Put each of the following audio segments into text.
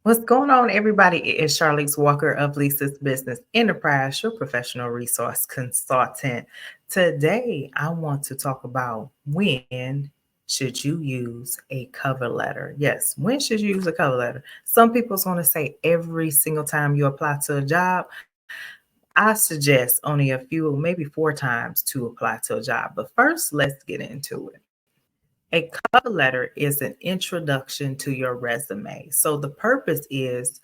What's going on, everybody? It is Charlize Walker of Lisa's Business Enterprise, your professional resource consultant. Today, I want to talk about when should you use a cover letter? Yes, when should you use a cover letter? Some people's going to say every single time you apply to a job. I suggest only a few, maybe four times to apply to a job. But first, let's get into it. A cover letter is an introduction to your resume. So the purpose is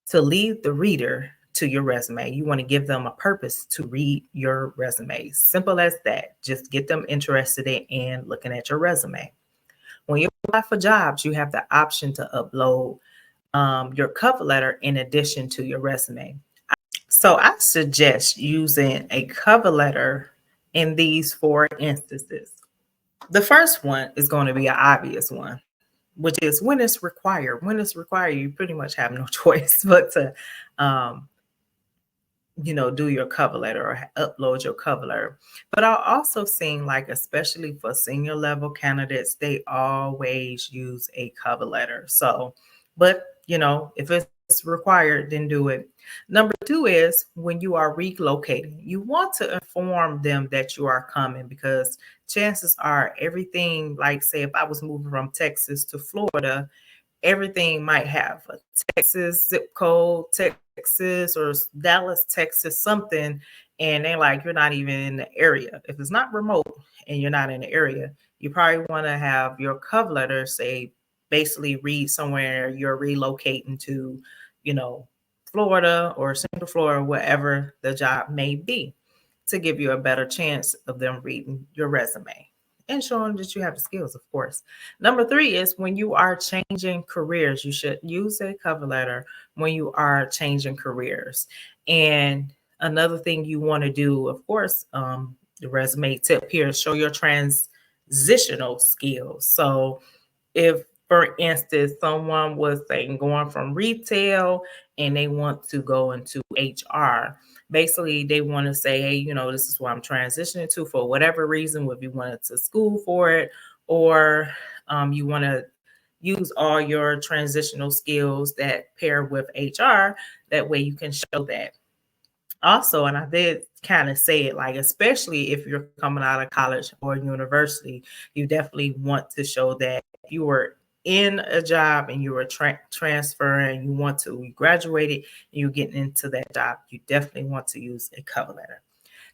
to lead the reader to your resume. You want to give them a purpose to read your resume. Simple as that. Just get them interested in looking at your resume. When you apply for jobs, you have the option to upload your cover letter in addition to your resume. So I suggest using a cover letter in these four instances. The first one is going to be an obvious one, which is when it's required. When it's required, you pretty much have no choice but to, um, do your cover letter or upload your cover letter. But I've also seen, like, especially for senior level candidates, they always use a cover letter. So, but if it's required, then do it. Number two is when you are relocating, you want to inform them that you are coming because chances are everything, like, say, if I was moving from Texas to Florida, everything might have a Texas zip code, Texas or Dallas, Texas, something. And they're like, you're not even in the area. If it's not remote and you're not in the area, you probably want to have your cover letter say, basically read somewhere you're relocating to, you know, Florida or Central Florida, wherever the job may be, to give you a better chance of them reading your resume and showing that you have the skills, of course. Number three is when you are changing careers, you should use a cover letter when you are changing careers. And another thing you want to do, of course, the resume tip here, show your transitional skills. So if, for instance, someone was saying going from retail and they want to go into HR, basically they want to say, hey, this is what I'm transitioning to for whatever reason, whether you wanted to school for it or you want to use all your transitional skills that pair with HR. That way you can show that. Also, and I did kind of say it, like, especially if you're coming out of college or university, you definitely want to show that you were in a job and you were transferring, you want to, you graduated and you're getting into that job. You definitely want to use a cover letter.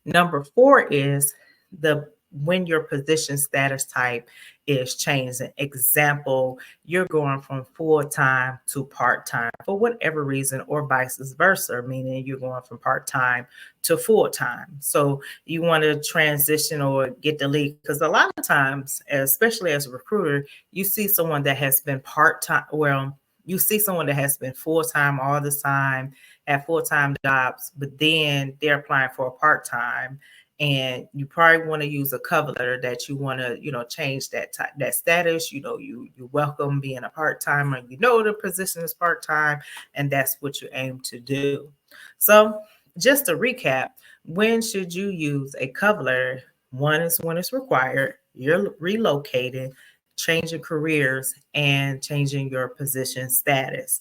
Number four is the when your position status type is changing. Example, you're going from full-time to part-time for whatever reason, or vice versa, meaning you're going from part-time to full-time. So you want to transition or get the lead, because a lot of times, especially as a recruiter, you see someone that has been part-time, well, you see someone that has been full-time all the time, at full-time jobs, but then they're applying for a part-time, and you probably want to use a cover letter that you want to, change that status. You welcome being a part-timer. The position is part-time, and that's what you aim to do. So, just to recap, when should you use a cover letter? One is when it's required. You're relocating, changing careers, and changing your position status.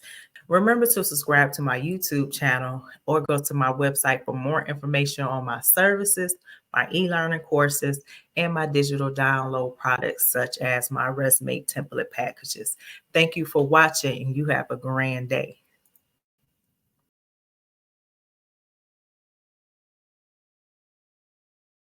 Remember to subscribe to my YouTube channel or go to my website for more information on my services, my e-learning courses, and my digital download products such as my resume template packages. Thank you for watching, and you have a grand day.